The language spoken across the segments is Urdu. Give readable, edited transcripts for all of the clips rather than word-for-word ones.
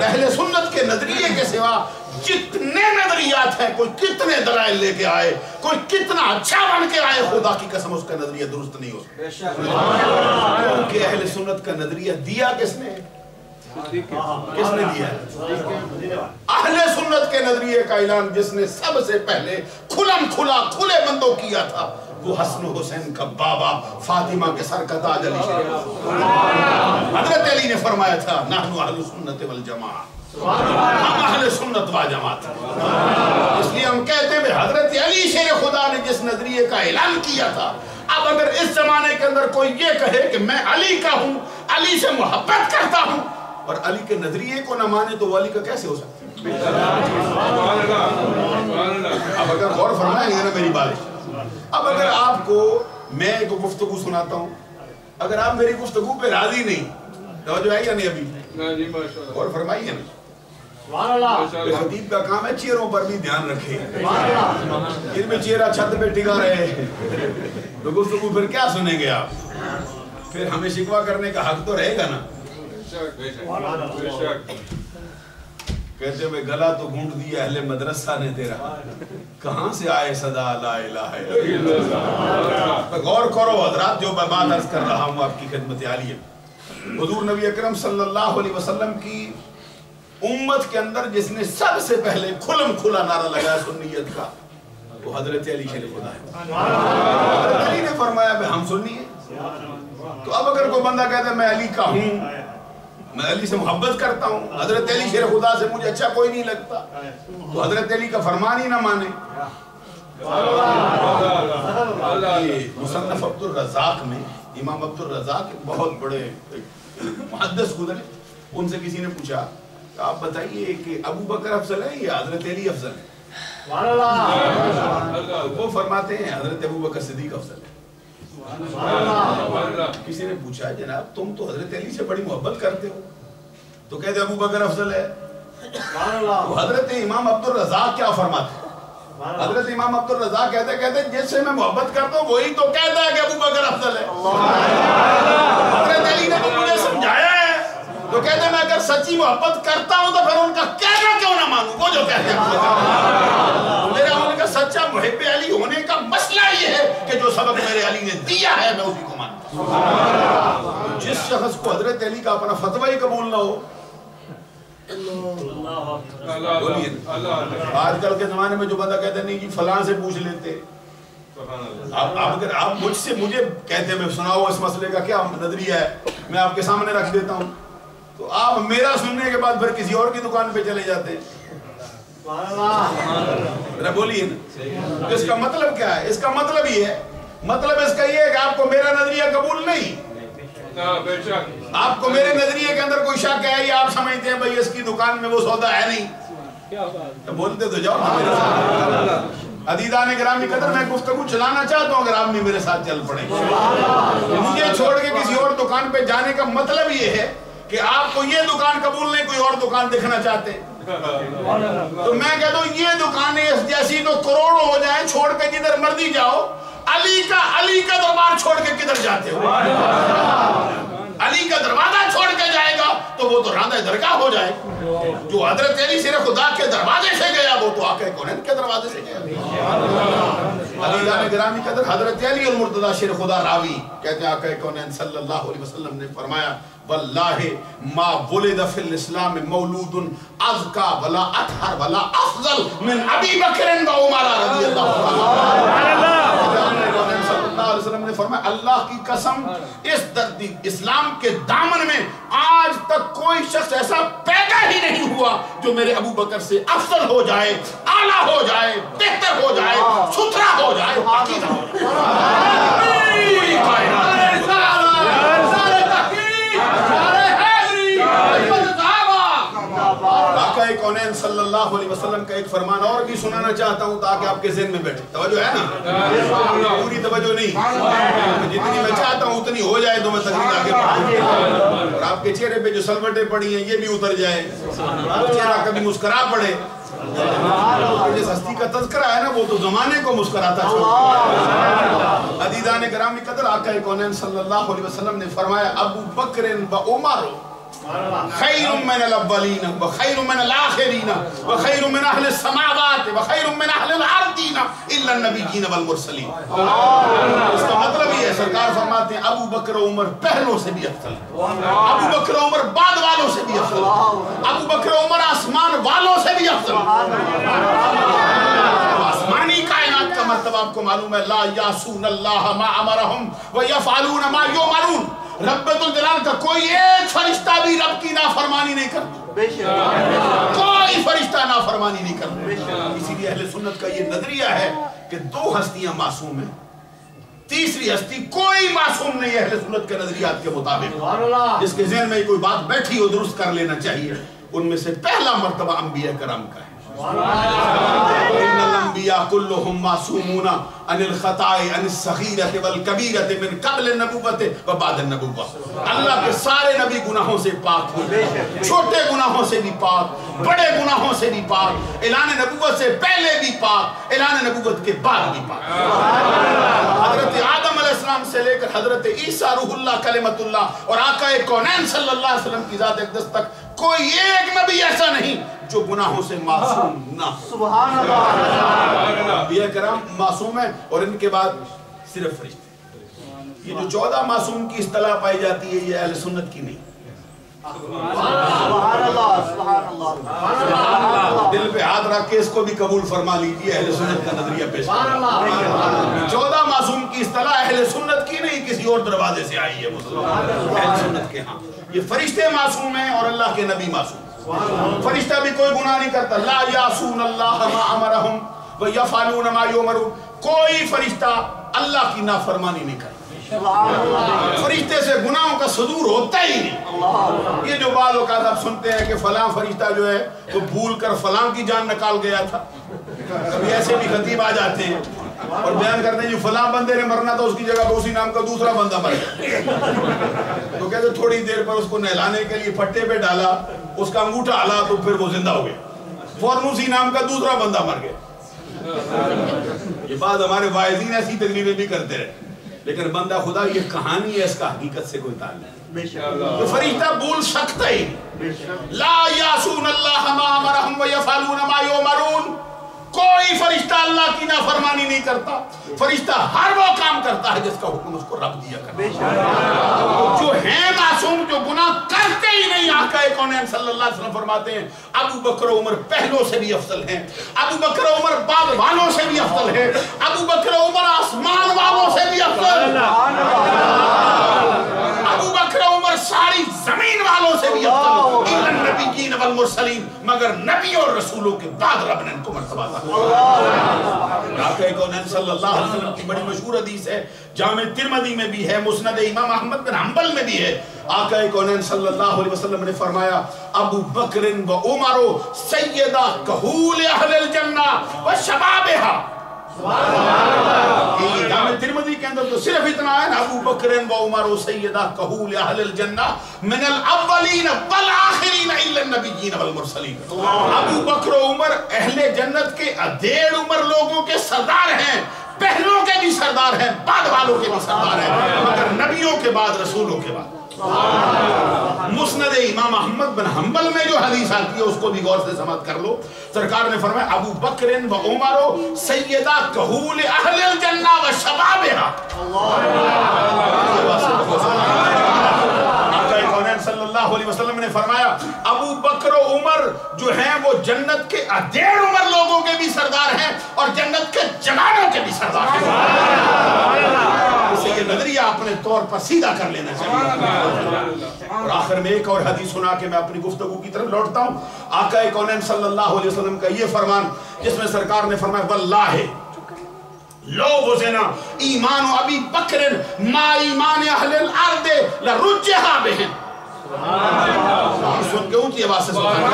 اور اہل سنت کے نظریے کے سوا جتنے نظریات ہیں، کوئی کتنے دلائل لے کے آئے، کوئی کتنا اچھا بن کے آئے، خدا کی قسم اس کا نظریہ درست نہیں ہو سکتا، کیونکہ اہل سنت کا نظریہ دیا کس نے؟ کس نے دیا ہے؟ اہل سنت کے نظریے کا اعلان جس نے سب سے پہلے کھلم کھلا کھلے بندوں کیا تھا، وہ حسن و حسین کا بابا فاطمہ کے سر کا تاج علی شریف۔ حضرت علی نے فرمایا تھا نحن اہل سنت والجماعہ، ہم اہل سنت و جماعت، اس لیے ہم کہتے ہیں حضرت علی شیر خدا نے جس نظریے کا اعلان کیا تھا، اب اگر اس زمانے کے اندر کوئی یہ کہے کہ میں علی کا ہوں، علی سے محبت کرتا ہوں، اور علی کے نظریے کو نہ مانے تو وہ علی کا کیسے ہو سکتا ہے؟ اب اگر غور فرمائیں گے نا میری بات، اب اگر آپ کو میں ایک گفتگو سناتا ہوں، اگر آپ میری گفتگو پہ راضی نہیں، توجہ ہے یا نہیں؟ ابھی غور فرمائیے نا، خطیب کا کام ہے چیروں پر بھی دھیان رکھے، ان میں چیرہ چھت پہ ٹکا رہے تو گفتگو پھر کیا سنیں گے آپ؟ پھر ہمیں شکوہ کرنے کا حق تو رہے گا نا۔ کہتے ہوئے گلا تو گھونٹ دیا اہل مدرسہ نے تیرا، کہاں سے آئے صدا لا الہ الا اللہ۔ غور کرو حضرات، جو میں بات عرض کر رہا ہوں آپ کی خدمت عالیہ، حضور نبی اکرم صلی اللہ علیہ وسلم کی امت کے اندر جس نے سب سے پہلے کھلم کھلا نعرہ لگایا سنیت کا، وہ حضرت علی شیر خدا ہے۔ حضرت علی نے فرمایا کہ ہم سنی ہیں، تو اب اگر کوئی بندہ کہتا ہے میں علی کا ہوں، میں علی سے محبت کرتا ہوں، حضرت علی شیر خدا سے مجھے اچھا کوئی نہیں لگتا، تو حضرت علی کا فرمان ہی نہ مانے۔ مصنف عبد الرزاق میں امام عبد الرزاق بہت بڑے محدث گزرے، ان سے کسی نے پوچھا کہ آپ بتائیے کہ ابو بکر افضل ہے یا حضرت علی افضل ہے؟ وہ فرماتے ہیں حضرت ابو بکر صدیق افضل ہے۔ کسی نے پوچھا جناب تم تو حضرت علی سے بڑی محبت کرتے ہو، تو کہتے ابو بکر افضل ہے۔ حضرت امام عبد الرزاق کیا فرماتے ہیں؟ حضرت امام عبد الرزاق کہتے جس سے میں محبت کرتا ہوں وہی تو کہتا ہے کہ ابو بکر افضل ہے۔ حضرت علی نے تو مجھے سمجھایا ہے، تو کہتے ہیں میں اگر سچی محبت کرتا ہوں تو پھر ان کا کہنا کیوں نہ مانوں؟ وہ جو کہتے ہیں میرا ان کا سچا محب علی ہونے کا مسئلہ یہ ہے کہ جو سبق میرے علی نے دیا ہے میں اسی کو مانتا ہوں۔ جس شخص کو حضرت علی کا اپنا فتوی قبول نہ ہو، آج کل کے زمانے میں جو بندہ کہتے ہیں نہیں جی فلاں سے پوچھ لیتے، اگر آپ مجھ سے مجھے کہتے ہیں میں سناؤ اس مسئلے کا کیا نظریہ ہے، میں آپ کے سامنے رکھ دیتا ہوں، تو آپ میرا سننے کے بعد پھر کسی اور کی دکان پہ چلے جاتے ہیں۔ ذرا بولیے نا، اس کا مطلب کیا ہے؟ اس کا مطلب یہ ہے، مطلب اس کا یہ ہے کہ آپ کو میرا نظریہ قبول نہیں، آپ کو میرے نظریے کے اندر کوئی شک ہے یا آپ سمجھتے ہیں بھئی اس کی دکان میں وہ سودا ہے نہیں، بولتے تو جاؤ میرے ساتھ۔ عزیزان گرامی قدر، میں گفتگو چلانا چاہتا ہوں اگر آپ بھی میرے ساتھ چل پڑیں۔ مجھے چھوڑ کے کسی اور دکان پہ جانے کا مطلب یہ ہے کہ آپ کو یہ دکان قبول نہیں، کوئی اور دکان دیکھنا چاہتے ہیں، تو میں کہتا ہوں یہ دکانیں اس جیسی تو کروڑوں ہو جائیں، چھوڑ کے جدھر مرضی جاؤ، علی کا دربار چھوڑ کے کدھر جاتے ہو؟ علی کا دروازہ چھوڑ کے جائے گا تو وہ تو راندہ درگاہ ہو جائے، جو حضرت علی شیر خدا کے دروازے سے گیا وہ تو آقا کونین کے دروازے سے گیا۔ عزیزان گرامی قدر، حضرت علی المرتضی شیر خدا راوی کہتے ہیں آقا کونین صلی اللہ علیہ وسلم نے فرمایا واللہ ما ولد فی الاسلام مولود ازکا ولا اطہر ولا افضل من ابی بکر و عمر رضی اللہ عنہ۔ صلی اللہ علیہ وسلم نے فرمایا اللہ کی قسم اس اسلام کے دامن میں آج تک کوئی شخص ایسا پیدا ہی نہیں ہوا جو میرے ابو بکر سے افضل ہو جائے، اعلیٰ ہو جائے، بہتر ہو جائے، ستھرا ہو جائے، عقیدہ ہو جائے۔ آقا کونین صلی اللہ علیہ وسلم کا ایک فرمان اور بھی سنانا چاہتا ہوں تاکہ آپ کے ذہن میں بیٹھے، توجہ ہے نا؟ پوری توجہ نہیں، جتنی میں چاہتا ہوں اتنی ہو جائے تو میں تقریر آگے بڑھوں، اور آپ کے چہرے پہ جو سلوٹیں پڑی ہیں یہ بھی اتر جائے، چہرہ کبھی مسکرا پڑے۔ جس ہستی کا تذکرہ ہے نا وہ تو زمانے کو مسکراتا چھوڑتا۔ عزیزان گرامی قدر، آقا کونین صلی اللہ علیہ وسلم نے فرمایا ابو بکر و عمر خیر من الاولین و خیر من الاخرین و خیر من اہل السماوات و خیر من اہل الارضین الا النبیین والمرسلین. اس کا مطلب یہ ہے سرکار فرماتے ہیں ابو بکر و عمر پہلوں سے بھی افضل ہیں، ابو بکر و عمر بعد والوں سے بھی افضل ہیں، ابو بکر و عمر آسمان والوں سے بھی افضل ہیں. آسمانی کائنات کا مرتبہ آپ کو معلوم ہے، لا یعصون اللہ ما امرہم و یفعلون ما یؤمرون. رب الجلال کا کوئی ایک فرشتہ بھی رب کی نافرمانی نہیں کرتا، کوئی فرشتہ نافرمانی نہیں کرتا. اسی لیے اہل سنت کا یہ نظریہ ہے کہ دو ہستیاں معصوم ہیں، تیسری ہستی کوئی معصوم نہیں ہے اہل سنت کے نظریات کے مطابق. جس کے ذہن میں کوئی بات بیٹھی ہو درست کر لینا چاہیے. ان میں سے پہلا مرتبہ انبیاء کرام کا ہے. ان الانبیاء کلہم معصومون عن الخطاء عن الصغیرۃ والکبیرۃ من قبل النبوۃ و بعد النبوۃ. اللہ کے سارے نبی گناہوں سے پاک ہوئے، چھوٹے گناہوں سے بھی پاک، بڑے گناہوں سے بھی پاک، اعلان نبوت سے پہلے بھی پاک، اعلان نبوت کے بعد بھی پاک. حضرت آدم علیہ السلام سے لے کر حضرت عیسیٰ روح اللہ کلمۃ اللہ اور آقا کونین صلی اللہ علیہ وسلم کی ذات اقدس تک کوئی ایک نبی ایسا نہیں جو گناہوں سے معصوم نہ. سبحان اللہ. انبیاء کرام معصوم ہیں اور ان کے بعد صرف فرشتے. یہ جو 14 معصوم کی اصطلاح پائی جاتی ہے یہ اہل سنت کی نہیں. سبحان اللہ سبحان اللہ. دل پہ ہاتھ رکھ کے اس کو بھی قبول فرما لیجیے، اہل سنت کا نظریہ پیش کریں. 14 معصوم کی اصطلاح اہل سنت کی نہیں، کسی اور دروازے سے آئی ہے اہل سنت کے ہاں. یہ فرشتے معصوم ہیں اور اللہ کے نبی معصوم. فرشتہ بھی کوئی گناہ نہیں کرتا. لا یعصون اللہ ما امرہم و یفعلون ما یؤمرون. کوئی فرشتہ اللہ کی نافرمانی نہیں کرتا. فرشتے سے گناہوں کا صدور ہوتا ہی نہیں. یہ جو بعض اوقات آپ سنتے ہیں کہ فلاں فرشتہ جو ہے وہ بھول کر فلاں کی جان نکال گیا تھا. کبھی ایسے بھی خطیب آ جاتے ہیں اور بیان کرتے ہیں جو فلاں بندے نے مرنا تھا اس کی جگہ پہ اسی نام کا دوسرا بندہ مر گیا. تو کہتے تھوڑی دیر پر اس کو نہلانے کے لیے پھٹے پہ ڈالا، اس کا انگوٹھا ہلا تو پھر وہ زندہ ہو گیا. فوراً اسی نام کا دوسرا بندہ مر گیا. یہ بات ہمارے واعظین ایسی تقریریں بھی کرتے رہے، لیکن بندہ خدا یہ کہانی ہے، اس کا حقیقت سے کوئی تعلق نہیں. تو فرشتہ بھول سکتا ہی. لا یعصون اللہ ما امرہم و یفعلون ما یؤمرون. کوئی فرشتہ اللہ کی نافرمانی نہیں کرتا. فرشتہ ہر وہ کام کرتا ہے جس کا حکم اس کو رب دیا کرتا ہے. جو ہیں معصوم، جو گناہ کرتے ہی نہیں، آقا کونین صلی اللہ علیہ وسلم فرماتے ہیں ابو بکر و عمر پہلوں سے بھی افضل ہیں، ابو بکر و عمر بعد والوں سے بھی افضل ہیں، ابو بکر و عمر آسمان والوں سے بھی افضل، ابو بکر و عمر ساری زمین والوں سے بھی افضل، الا النبیین والمرسلین، مگر نبی اور رسولوں کے بعد رب نے ان کو مرتبہ دیا. آقا کونین صلی اللہ علیہ وسلم کی بڑی مشہور حدیث ہے، جامع ترمذی میں بھی ہے، مسند امام احمد بن حنبل میں بھی ہے. آقا کونین صلی اللہ علیہ وسلم نے فرمایا ابو بکر و عمر سیدہ کہول اہل الجنہ و شبابہا. جامع ترمذی کے اندر تو صرف اتنا ہے نا، ابو بکر و عمر سیدہ کہول اہل الجنہ من الاولین والآخرین الا النبیین والمرسلین. ابو بکر و عمر اہل جنت کے ادھیڑ عمر لوگوں کے سردار ہیں، پہلوں کے بھی سردار ہیں، بعد والوں کے بھی سردار ہیں، مگر نبیوں کے بعد رسولوں کے بعد. مسند امام احمد بن حنبل میں جو حدیث آتی ہے اس کو بھی غور سے سماعت کر لو. سرکار نے فرمایا ابو بکر و عمر سیدہ کہول اہل الجنہ و شبابہا. صلی اللہ علیہ وسلم نے فرمایا ابو بکر و عمر جو ہیں وہ جنت کے ادھیڑ عمر لوگوں کے بھی سردار ہیں اور جنت کے جوانوں کے بھی سردار ہیں. اسے یہ نظریہ اپنے طور پر سیدھا کر لینا چاہیے. اور آخر میں ایک اور حدیث سنا کے میں اپنی گفتگو کی طرف لوٹتا ہوں. آقا کونین صلی اللہ علیہ وسلم کا یہ فرمان جس میں سرکار نے فرمایا واللہ لو وزنا ایمان ابی بکر ما ایمان اہل الارض لرجحا بہن. سن کے اونچی آواز سے سبحان اللہ.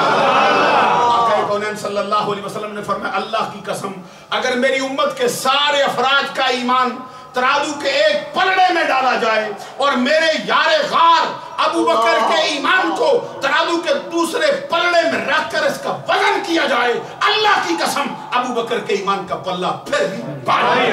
آقا کونین صلی اللہ علیہ وسلم نے فرمایا اللہ کی قسم اگر میری امت کے سارے افراد کا ایمان ترازو کے ایک پلڑے میں ڈالا جائے اور میرے یار غار ابو بکر کے ایمان کو ترازو کے دوسرے پلڑے میں رکھ کر اس کا وزن کیا جائے، اللہ کی قسم ابو بکر کے ایمان کا پلہ پھر بھی بھاری.